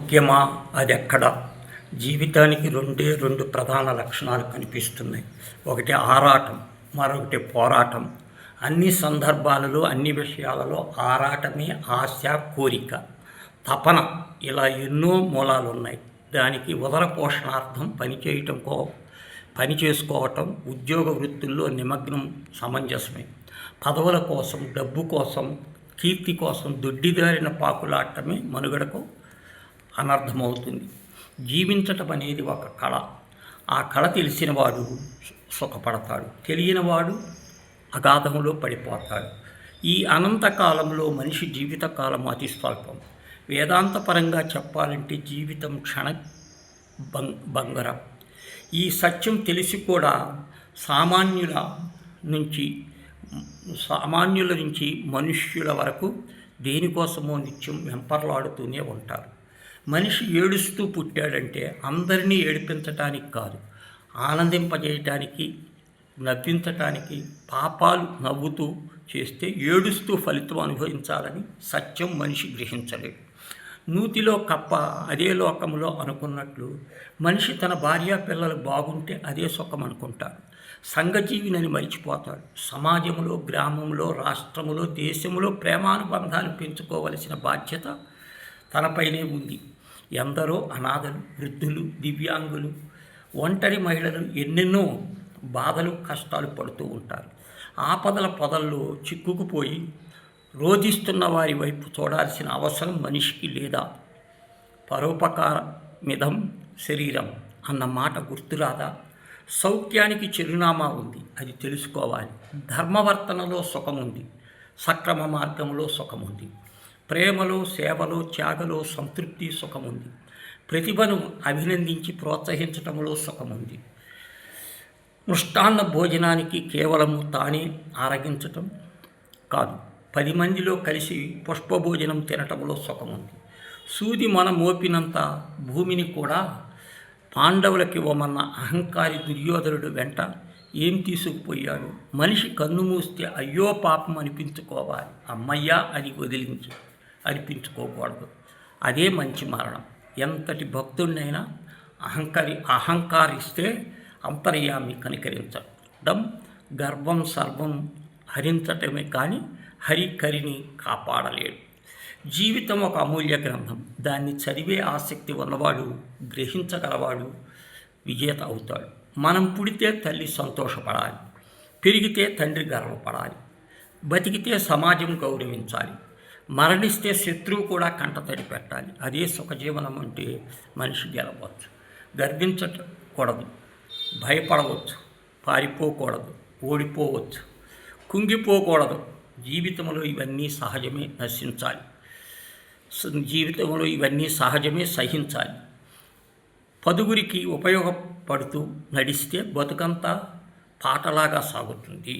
ముఖ్యమా? అదెక్కడ? జీవితానికి రెండు ప్రధాన లక్షణాలు కనిపిస్తున్నాయి. ఒకటి ఆరాటం, మరొకటి పోరాటం. అన్ని సందర్భాలలో, అన్ని విషయాలలో ఆరాటమే ఆశ, కోరిక, తపన, ఇలా ఎన్నో మూలాలు ఉన్నాయి. దానికి ఉదర పోషణార్థం పని చేసుకోవటం, ఉద్యోగ వృత్తుల్లో నిమగ్నం సమంజసమే. పదవుల కోసం, డబ్బు కోసం, కీర్తి కోసం దొడ్డిదారిన పాకులాడటమే మనుగడకు అనర్థమవుతుంది. జీవించటం అనేది ఒక కళ. ఆ కళ తెలిసినవాడు సుఖపడతాడు, తెలియనివాడు అగాధంలో పడిపోతాడు. ఈ అనంతకాలంలో మనిషి జీవితకాలం అతి స్వల్పం. వేదాంతపరంగా చెప్పాలంటే జీవితం బంగారం. ఈ సత్యం తెలిసి కూడా సామాన్యుల నుంచి మనుష్యుల వరకు దేనికోసమో నిత్యం వెంపర్లాడుతూనే ఉంటారు. మనిషి ఏడుస్తూ పుట్టాడంటే అందరినీ ఏడిపించటానికి కాదు, ఆనందింపజేయటానికి, నవ్వించటానికి. పాపాలు నవ్వుతూ చేస్తే ఏడుస్తూ ఫలితం అనుభవించాలని సత్యం మనిషి గ్రహించలేడు. నూతిలో కప్ప అదే లోకంలో అనుకున్నట్లు మనిషి తన భార్య పిల్లలు బాగుంటే అదే సుఖం అనుకుంటాడు. సంఘజీవినని మరిచిపోతాడు. సమాజంలో, గ్రామంలో, రాష్ట్రంలో, దేశంలో ప్రేమానుబంధాలు పెంచుకోవలసిన బాధ్యత తనపైనే ఉంది. ఎందరో అనాథలు, వృద్ధులు, దివ్యాంగులు, ఒంటరి మహిళలు ఎన్నెన్నో బాధలు, కష్టాలు పడుతూ ఉంటారు. ఆపదల పొదల్లో చిక్కుకుపోయి రోధిస్తున్న వారి వైపు చూడాల్సిన అవసరం మనిషికి లేదా? పరోపకారమిదం శరీరం అన్న మాట గుర్తురాదా? సౌఖ్యానికి చిరునామా ఉంది, అది తెలుసుకోవాలి. ధర్మవర్తనలో సుఖముంది, సక్రమ మార్గంలో సుఖముంది. ప్రేమలో, సేవలో, త్యాగలో సంతృప్తి, సుఖముంది. ప్రతిభను అభినందించి ప్రోత్సహించటంలో సుఖముంది. మృష్టాన్న భోజనానికి కేవలము తానే ఆరగించటం కాదు, 10 మందిలో కలిసి పుష్పభోజనం తినటంలో సుఖముంది. సూది మన మోపినంత భూమిని కూడా పాండవులకి ఇవ్వమన్న అహంకారి దుర్యోధనుడు వెంట ఏం తీసుకుపోయాడు? మనిషి కన్ను మూస్తే అయ్యో పాపం అనిపించుకోవాలి, అమ్మయ్యా అని వదిలించి అనిపించుకోకూడదు. అదే మంచి మరణం. ఎంతటి భక్తుడినైనా అహంకారిస్తే అంతర్యామి కనికరించడం, గర్వం సర్వం హరించటమే కానీ హరికరిని కాపాడలేడు. జీవితం ఒక అమూల్య గ్రంథం. దాన్ని చదివే ఆసక్తి ఉన్నవాడు, గ్రహించగలవాడు విజేత అవుతాడు. మనం పుడితే తల్లి సంతోషపడాలి, పెరిగితే తండ్రి గర్వపడాలి, బతికితే సమాజం గౌరవించాలి, మరణిస్తే శత్రువు కూడా కంటతడి పెట్టాలి. అదే సుఖజీవనం అంటే మనిషి గెలవచ్చు. గర్వించకూడదు, భయపడవచ్చు, పారిపోకూడదు, ఓడిపోవచ్చు, కుంగిపోకూడదు. జీవితంలో ఇవన్నీ సహజమే, సహించాలి. పదుగురికి ఉపయోగపడుతూ నడిస్తే బతుకంతా పాటలాగా సాగుతుంది.